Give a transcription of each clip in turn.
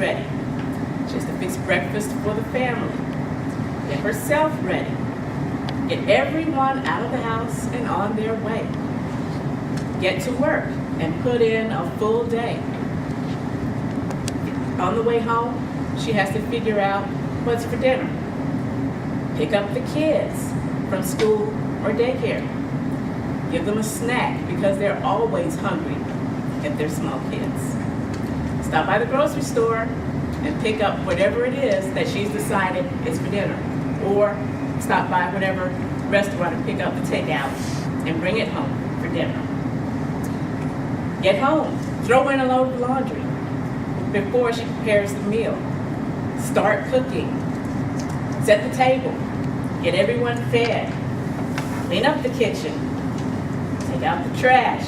ready. She has to fix breakfast for the family. Get herself ready. Get everyone out of the house and on their way. Get to work and put in a full day. On the way home, she has to figure out what's for dinner. Pick up the kids from school or daycare. Give them a snack because they're always hungry if they're small kids. Stop by the grocery store and pick up whatever it is that she's decided is for dinner. Or stop by whatever restaurant and pick up the takeout and bring it home for dinner. Get home, throw in a load of laundry before she prepares the meal. Start cooking. Set the table. Get everyone fed. Clean up the kitchen. Take out the trash.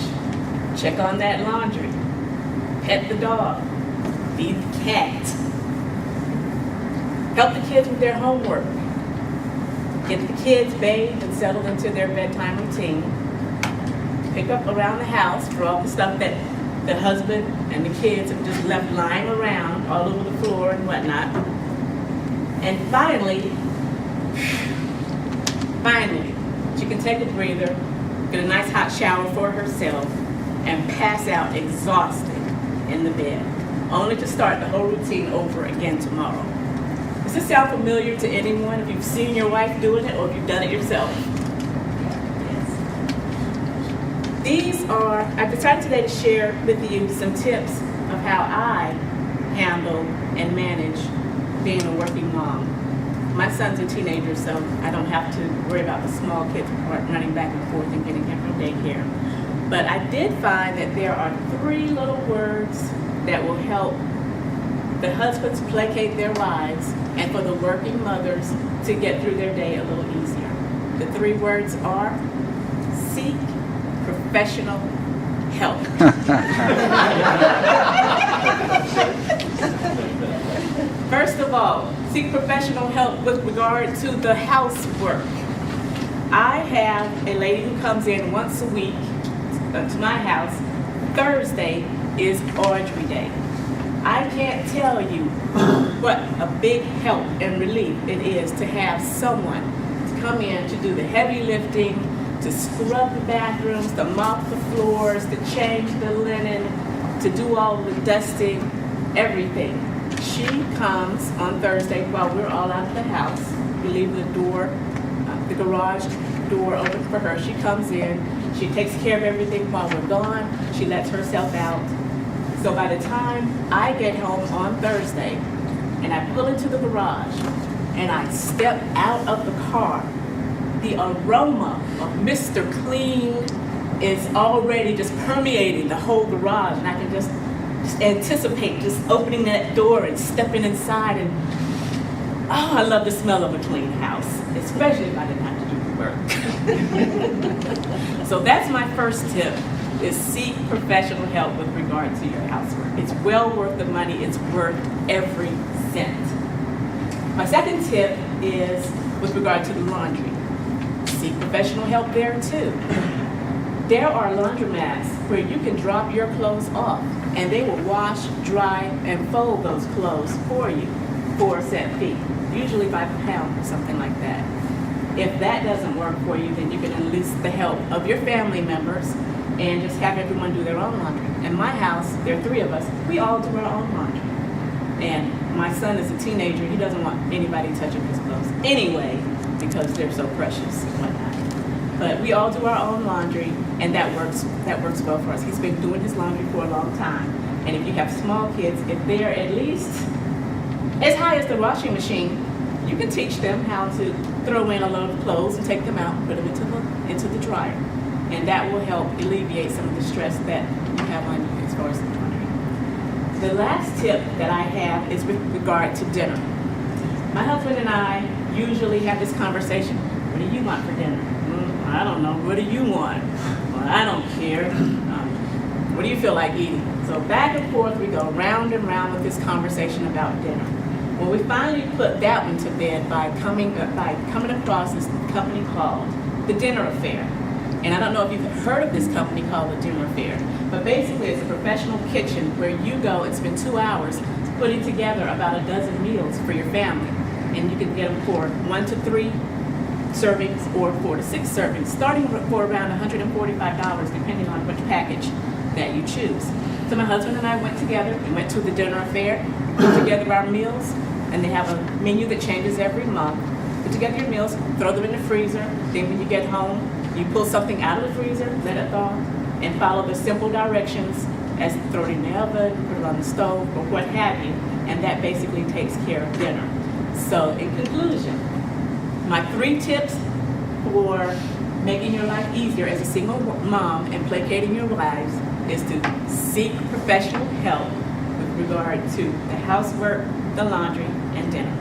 Check on that laundry. Pet the dog. Feed the cat. Help the kids with their homework. Get the kids bathed and settled into their bedtime routine. Pick up around the house for all the stuff that the husband and the kids have just left lying around all over the floor and whatnot. And finally, she can take a breather, get a nice hot shower for herself, and pass out exhausted in the bed, only to start the whole routine over again tomorrow. Does this sound familiar to anyone? If you've seen your wife doing it or if you've done it yourself? I've decided today to share with you some tips of how I handle and manage being a working mom. My son's a teenager, so I don't have to worry about the small kids running back and forth and getting him from daycare. But I did find that there are 3 little words that will help the husbands placate their wives and for the working mothers to get through their day a little easier. The 3 words are seek professional help. First of all, seek professional help with regard to the housework. I have a lady who comes in once a week to my house. Thursday is laundry day. I can't tell you what a big help and relief it is to have someone to come in to do the heavy lifting, to scrub the bathrooms, to mop the floors, to change the linen, to do all the dusting, everything. She comes on Thursday while we're all out of the house. We leave the door, the garage door open for her. She comes in, she takes care of everything while we're gone. She lets herself out. So by the time I get home on Thursday and I pull into the garage and I step out of the car, the aroma of Mr. Clean is already just permeating the whole garage, and I can just anticipate just opening that door and stepping inside, and I love the smell of a clean house, especially if I didn't have to do the work. So that's my first tip, is seek professional help with regard to your housework. It's well worth the money, it's worth every cent. My second tip is with regard to the laundry. Seek professional help there too. There are laundromats where you can drop your clothes off and they will wash, dry, and fold those clothes for you for a set fee, usually by the pound or something like that. If that doesn't work for you, then you can enlist the help of your family members and just have everyone do their own laundry. In my house, there are 3 of us, we all do our own laundry. And my son is a teenager, he doesn't want anybody touching his clothes anyway, because they're so precious and whatnot. But we all do our own laundry, and that works well for us. He's been doing his laundry for a long time. And if you have small kids, if they're at least as high as the washing machine, you can teach them how to throw in a load of clothes and take them out and put them into the dryer. And that will help alleviate some of the stress that you have on you as far as the laundry. The last tip that I have is with regard to dinner. My husband and I usually have this conversation. What do you want for dinner? I don't know. What do you want? Well, I don't care. What do you feel like eating? So back and forth we go round and round with this conversation about dinner. Well, we finally put that one to bed by coming across this company called The Dinner Affair. And I don't know if you've heard of this company called The Dinner Affair, but basically it's a professional kitchen where you go and spend 2 hours putting together about a dozen meals for your family. And you can get them for 1 to 3 servings or 4 to 6 servings, starting for around $145, depending on which package that you choose. So my husband and I went together. We went to the dinner affair, put together our meals, and they have a menu that changes every month. Put together your meals, throw them in the freezer. Then when you get home, you pull something out of the freezer, let it thaw, and follow the simple directions as throw it in the oven, put it on the stove, or what have you, and that basically takes care of dinner. So in conclusion, my 3 tips for making your life easier as a single mom and placating your lives is to seek professional help with regard to the housework, the laundry, and dinner.